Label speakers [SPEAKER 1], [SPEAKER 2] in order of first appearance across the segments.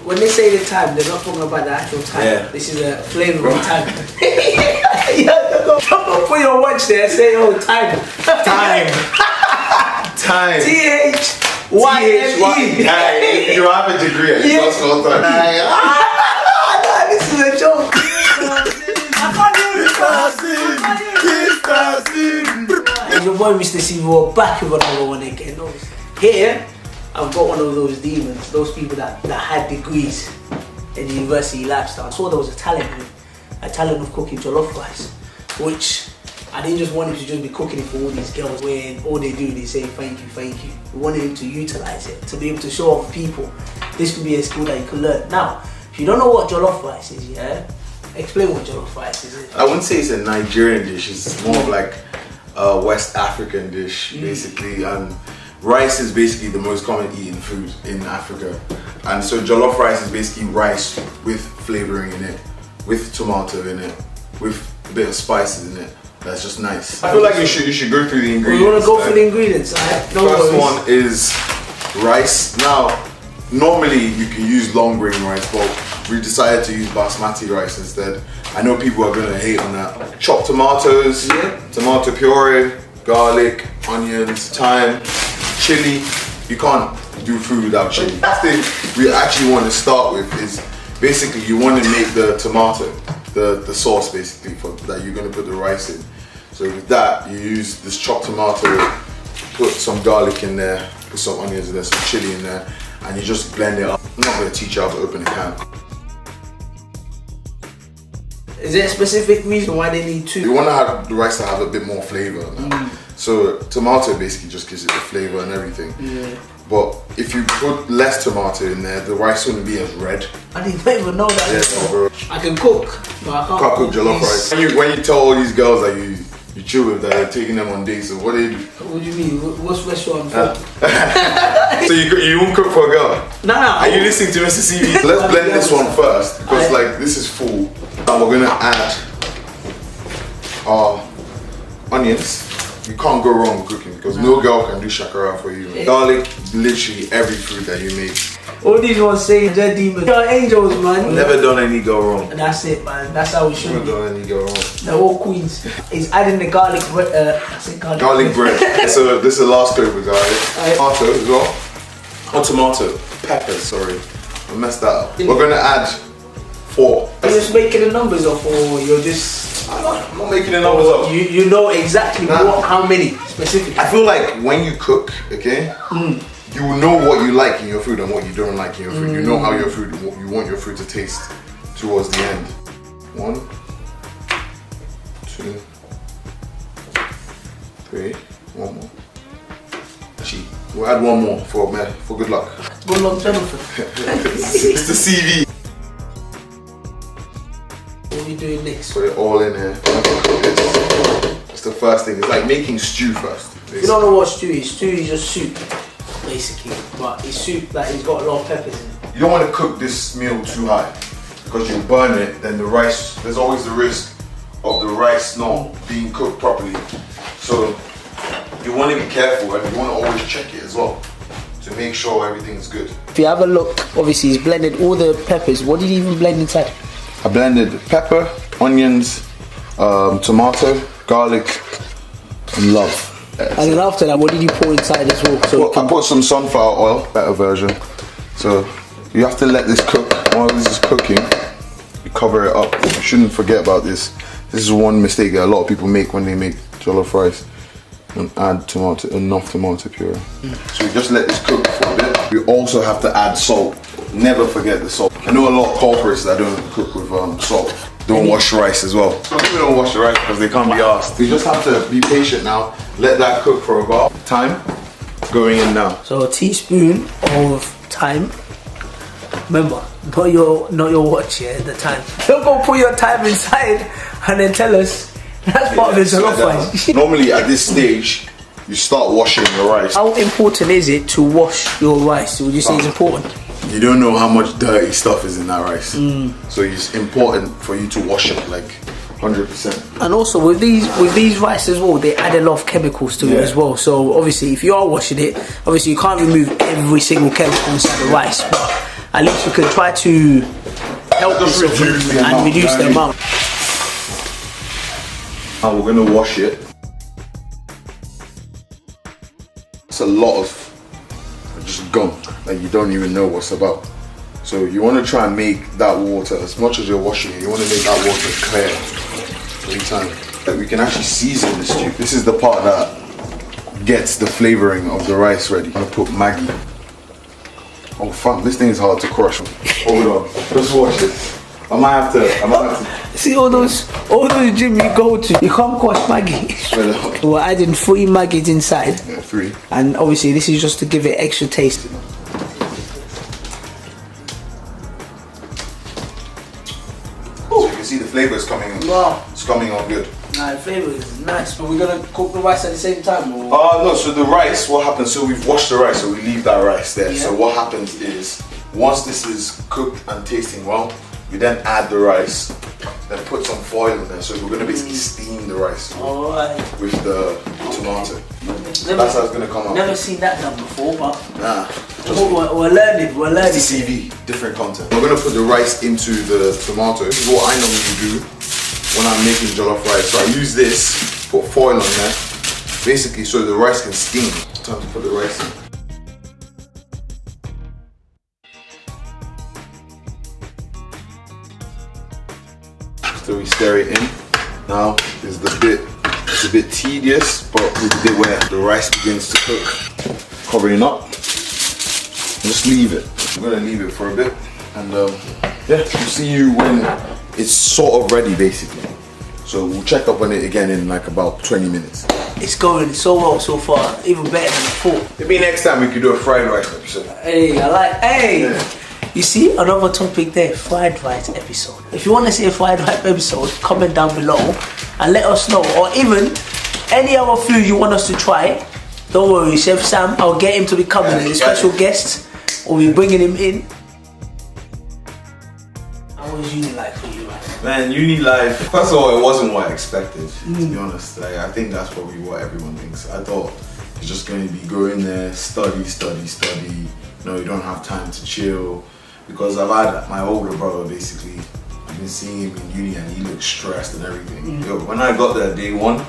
[SPEAKER 1] when they say the time, they're not talking about the actual time.
[SPEAKER 2] Yeah.
[SPEAKER 1] This is a flavour of time. Don't put your watch there and say, oh, time.
[SPEAKER 2] Time. Time.
[SPEAKER 1] T-H-Y-M-E.
[SPEAKER 2] You have a degree.
[SPEAKER 1] Yes. This is a joke. I can't do it. It's your boy Mr. C. We're back with another one again. Here, I've got one of those demons, those people that had degrees in the university lifestyle. I saw there was a talent of cooking jollof rice, which I didn't just want him to just be cooking it for all these girls where all they do is say thank you, thank you. We wanted him to utilize it, to be able to show off people this could be a skill that you can learn. Now, if you don't know what jollof rice is, yeah, explain what jollof rice is.
[SPEAKER 2] I wouldn't say it's a Nigerian dish, it's more of like a West African dish, basically. And rice is basically the most common eaten food in Africa. And so jollof rice is basically rice with flavouring in it, with tomato in it, with a bit of spices in it. That's just nice. I feel like you should go through the ingredients.
[SPEAKER 1] You want to go through the ingredients?
[SPEAKER 2] First one is rice. Now, normally you can use long grain rice, but we decided to use basmati rice instead. I know people are going to hate on that. Chopped tomatoes, tomato puree, garlic, onions, thyme, chili. You can't do food without chili. The thing we actually want to start with is basically you want to make the tomato, the sauce basically that you're going to put the rice in. So with that, you use this chopped tomato, put some garlic in there, put some onions in there, some chili in there, and you just blend it up. I'm not going to teach you how to open a can.
[SPEAKER 1] Is there a specific reason why they need two?
[SPEAKER 2] You want to have the rice to have a bit more flavour. So tomato basically just gives it the flavour and everything. Yeah. But if you put less tomato in there, the rice wouldn't be as red.
[SPEAKER 1] I didn't even know that.
[SPEAKER 2] Yeah, bro.
[SPEAKER 1] I can cook, but I can't
[SPEAKER 2] cook jollof rice. When you tell all these girls that you chill with, that you're taking them on dates, so what do you do?
[SPEAKER 1] What do you mean? What's restaurant for?
[SPEAKER 2] So you won't cook for a girl?
[SPEAKER 1] Nah.
[SPEAKER 2] Are you listening to Mr. CV? Let's blend this one first, because like this is full. Now we're gonna add our onions. You can't go wrong with cooking because no girl can do shakara for you. Garlic, literally every food that you make.
[SPEAKER 1] All these ones say they're demons. You're angels, man.
[SPEAKER 2] Never done any go wrong.
[SPEAKER 1] And that's it, man. That's how we should
[SPEAKER 2] Never done any go wrong.
[SPEAKER 1] They're all queens. He's adding the garlic bread.
[SPEAKER 2] Garlic bread. So this is the last coat with garlic. Tomato as well. Oh, tomato. Pepper, sorry. I messed that up. We're gonna add 4.
[SPEAKER 1] Are you just making the numbers up or you're just...
[SPEAKER 2] I'm not making the numbers up.
[SPEAKER 1] You know exactly how many specifically.
[SPEAKER 2] I feel like when you cook, okay, you will know what you like in your food and what you don't like in your food. You know how you want your food to taste towards the end. 1, 2, 3, 1 more. Actually, we'll add 1 more for good luck.
[SPEAKER 1] Good luck, Jonathan.
[SPEAKER 2] It's the CV.
[SPEAKER 1] What are we doing next?
[SPEAKER 2] Put it all in here. That's the first thing. It's like making stew first.
[SPEAKER 1] If you don't know what stew is just soup, basically. But it's soup that has got a lot of peppers in it.
[SPEAKER 2] You don't want to cook this meal too high because you burn it, then the rice, there's always the risk of the rice not being cooked properly. So you want to be careful and you want to always check it as well to make sure everything's good.
[SPEAKER 1] If you have a look, obviously he's blended all the peppers. What did he even blend inside?
[SPEAKER 2] I blended pepper, onions, tomato, garlic, and love.
[SPEAKER 1] And then after that, what did you pour inside as well? So
[SPEAKER 2] I put some sunflower oil, better version. So you have to let this cook. While this is cooking, you cover it up. You shouldn't forget about this. This is one mistake that a lot of people make when they make jollof rice. And add enough tomato puree. So you just let this cook for a bit. You also have to add salt. Never forget the salt. I know a lot of culprits that don't cook with salt. Don't wash rice as well. Some people don't wash the rice because they can't be asked. You just have to be patient now. Let that cook for about time. Going in now.
[SPEAKER 1] So a teaspoon of thyme. Remember, not your watch, yeah, the time. Don't go put your time inside and then tell us that's part of the jollof rice.
[SPEAKER 2] Normally at this stage, you start washing your rice.
[SPEAKER 1] How important is it to wash your rice? Would you say it's important?
[SPEAKER 2] You don't know how much dirty stuff is in that rice. So it's important for you to wash it like 100%.
[SPEAKER 1] And also with these rice as well, they add a lot of chemicals to it as well. So obviously if you are washing it, obviously you can't remove every single chemical inside the rice. But at least we can try to help
[SPEAKER 2] Just
[SPEAKER 1] this
[SPEAKER 2] reduce the
[SPEAKER 1] and
[SPEAKER 2] amount,
[SPEAKER 1] reduce the amount.
[SPEAKER 2] Now we're gonna wash it. It's a lot of just gunk that you don't even know what's about. So you want to try and make that water, as much as you're washing it, you want to make that water clear every time. Like we can actually season the stew. This is the part that gets the flavoring of the rice ready. I'm gonna put Maggi. Oh fam, this thing is hard to crush. Hold on, let's watch this. I might have to.
[SPEAKER 1] See all those gym you go to, you can't crush Maggi. We're adding 3 Maggies inside.
[SPEAKER 2] Yeah, 3.
[SPEAKER 1] And obviously this is just to give it extra taste.
[SPEAKER 2] So you can see the flavour is coming on.
[SPEAKER 1] Wow.
[SPEAKER 2] It's coming on good.
[SPEAKER 1] Nah, the flavour is nice. But we're gonna cook the rice at the same time, or?
[SPEAKER 2] No, so the rice, what happens, so we've washed the rice, so we leave that rice there.
[SPEAKER 1] Yeah.
[SPEAKER 2] So what happens is, once this is cooked and tasting well, we then add the rice, then put some foil in there. So we're gonna basically steam the rice with the tomato. That's how it's gonna come out.
[SPEAKER 1] Never seen that done before, but
[SPEAKER 2] Nah.
[SPEAKER 1] we're learning.
[SPEAKER 2] It's a CV, different content. We're gonna put the rice into the tomato. This is what I normally do when I'm making jollof rice. So I use this, put foil on there, basically so the rice can steam. Time to put the rice in. So we stir it in. Now is the bit, it's a bit tedious, but we did it where the rice begins to cook. Covering up. Just leave it. I'm gonna leave it for a bit, and yeah, we'll see you when it's sort of ready, basically. So we'll check up on it again in like about 20 minutes.
[SPEAKER 1] it's going so well so far, even better than I thought.
[SPEAKER 2] Maybe next time we could do a fried rice episode.
[SPEAKER 1] Hey, I like, hey!
[SPEAKER 2] Yeah.
[SPEAKER 1] You see, another topic there, fried rice episode. If you want to see a fried rice episode, comment down below and let us know. Or even any other food you want us to try. Don't worry, Chef Sam, I'll get him to be coming as a special guest. Or we're bringing him in. How was uni like for you, man?
[SPEAKER 2] Man, uni life, first of all, it wasn't what I expected, to be honest. Like, I think that's probably what everyone thinks. I thought it's just going to be go in there, study. No, you don't have time to chill. Because I've had my older brother, basically, I've been seeing him in uni and he looks stressed and everything. Yo, when I got there day one,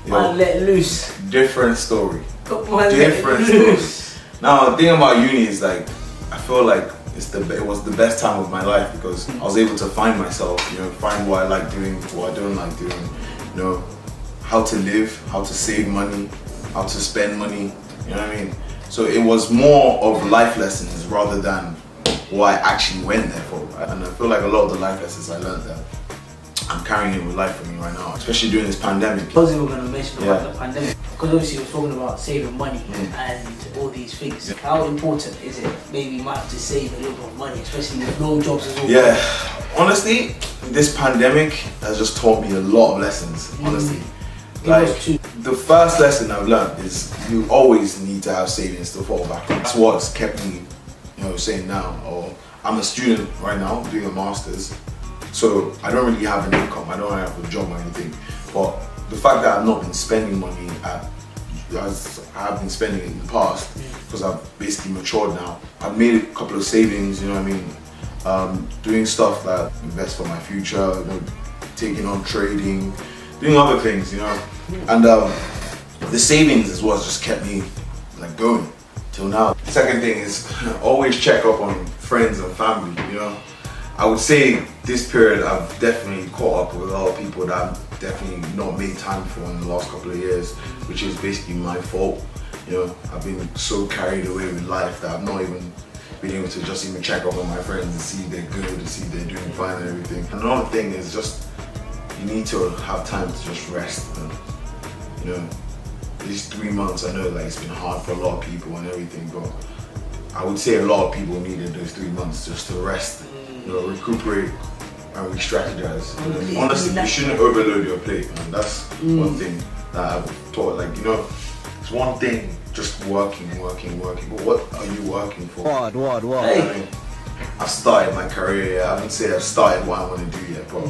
[SPEAKER 1] Man, let loose.
[SPEAKER 2] different story.
[SPEAKER 1] Man,
[SPEAKER 2] Different
[SPEAKER 1] let loose.
[SPEAKER 2] story. Now, the thing about uni is like, I feel like it was the best time of my life because I was able to find myself, find what I like doing, what I don't like doing, how to live, how to save money, how to spend money, you know what I mean? So it was more of life lessons rather than what I actually went there for. And I feel like a lot of the life lessons I learned there, I'm carrying it with life for me right now, especially during this pandemic.
[SPEAKER 1] Because we were going to mention about the pandemic, because obviously we're talking about saving money and all these things. Yeah. How important is it? Maybe you might have to save a little bit of money, especially with no jobs as well.
[SPEAKER 2] Yeah, honestly, this pandemic has just taught me a lot of lessons, honestly. Like, the first lesson I've learned is you always need to have savings to fall back on. That's what's kept me, saying now, or I'm a student right now doing a master's, so I don't really have an income, I don't have a job or anything, but the fact that I've not been spending money as I have been spending it in the past, because I've basically matured now, I've made a couple of savings, you know what I mean, doing stuff that invest for my future, taking on trading, doing other things, and the savings is what just kept me like going till now. The second thing is always check up on friends and family, I would say this period I've definitely caught up with a lot of people that I've definitely not made time for in the last couple of years, which is basically my fault. I've been so carried away with life that I've not even been able to just even check up on my friends and see if they're good, and see if they're doing fine and everything. And another thing is just you need to have time to just rest. And, these 3 months, I know like it's been hard for a lot of people and everything, but I would say a lot of people needed those 3 months just to rest, recuperate and re-strategize. Honestly, you shouldn't overload your plate, and that's one thing that I've taught. Like, it's one thing just working, but what are you working for?
[SPEAKER 3] What?
[SPEAKER 1] Hey.
[SPEAKER 2] I've started my career yet. I wouldn't say I've started what I want to do yet, but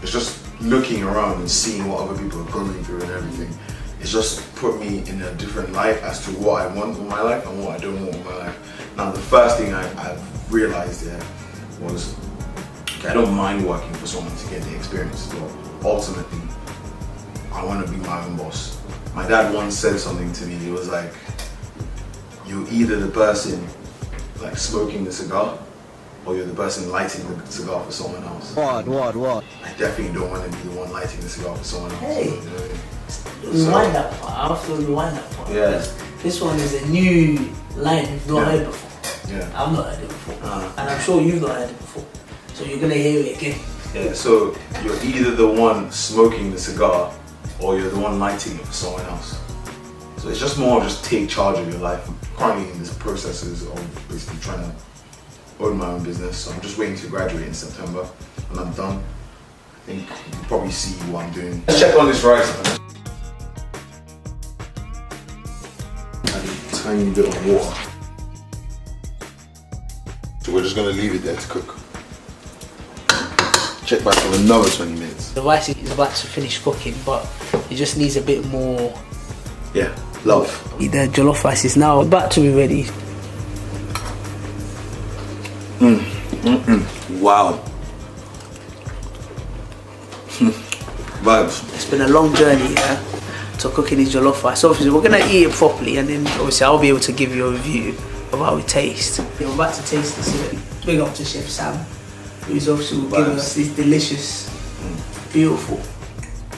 [SPEAKER 2] it's just looking around and seeing what other people are going through and everything. It's just put me in a different light as to what I want in my life and what I don't want in my life. Now the first thing I've realized was, okay, I don't mind working for someone to get the experience, but ultimately I want to be my own boss. My dad once said something to me. He was like, you're either the person like smoking the cigar, or you're the person lighting the cigar for someone else. What? I definitely don't want to be the one lighting the cigar for someone else.
[SPEAKER 1] Hey,
[SPEAKER 2] you know?
[SPEAKER 1] rewind that part. I have to rewind that part.
[SPEAKER 2] Yeah.
[SPEAKER 1] This one is a new line you've not heard before.
[SPEAKER 2] Yeah.
[SPEAKER 1] I've not heard it before. And I'm sure you've not heard it before. So you're going to hear it again.
[SPEAKER 2] Yeah, so you're either the one smoking the cigar, or you're the one lighting it for someone else. So it's just more of just take charge of your life. I'm currently in this processes of basically trying to own my own business. So I'm just waiting to graduate in September. When I'm done, I think you can probably see what I'm doing. Let's check on this rice, man. Add a tiny bit of water. So we're just gonna leave it there to cook. Check back for another 20 minutes.
[SPEAKER 1] The rice is about to finish cooking, but it just needs a bit more.
[SPEAKER 2] Yeah, love.
[SPEAKER 1] The jollof rice is now about to be ready.
[SPEAKER 2] Wow. Vibes.
[SPEAKER 1] It's been a long journey to cooking this jollof rice. So obviously we're gonna eat it properly, and then obviously I'll be able to give you a review of how it tastes. I'm about to taste this. Big up to Chef Sam, who's also giving us this delicious, beautiful,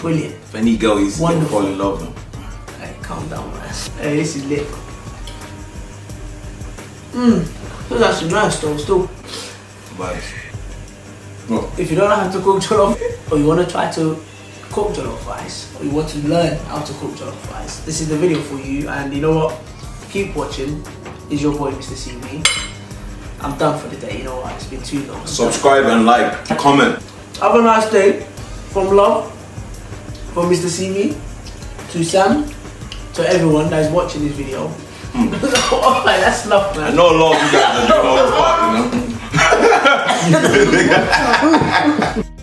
[SPEAKER 1] brilliant.
[SPEAKER 2] If any girl is gonna fall in love now.
[SPEAKER 1] Hey, calm down, man. Hey, this is lit. This is actually nice though, still.
[SPEAKER 2] Vibes.
[SPEAKER 1] If you don't know how to cook jollof, or you want to try to cook jollof rice, or you want to learn how to cook jollof rice, this is the video for you. And you know what? Keep watching. It's your boy, Mr. CV. I'm done for the day. You know what? It's been too long.
[SPEAKER 2] Subscribe and like, comment.
[SPEAKER 1] Have a nice day. From love, from Mr. CV, to Sam, to everyone that is watching this video. Oh, that's love, man.
[SPEAKER 2] I know a lot of you guys are doing all the part, you know.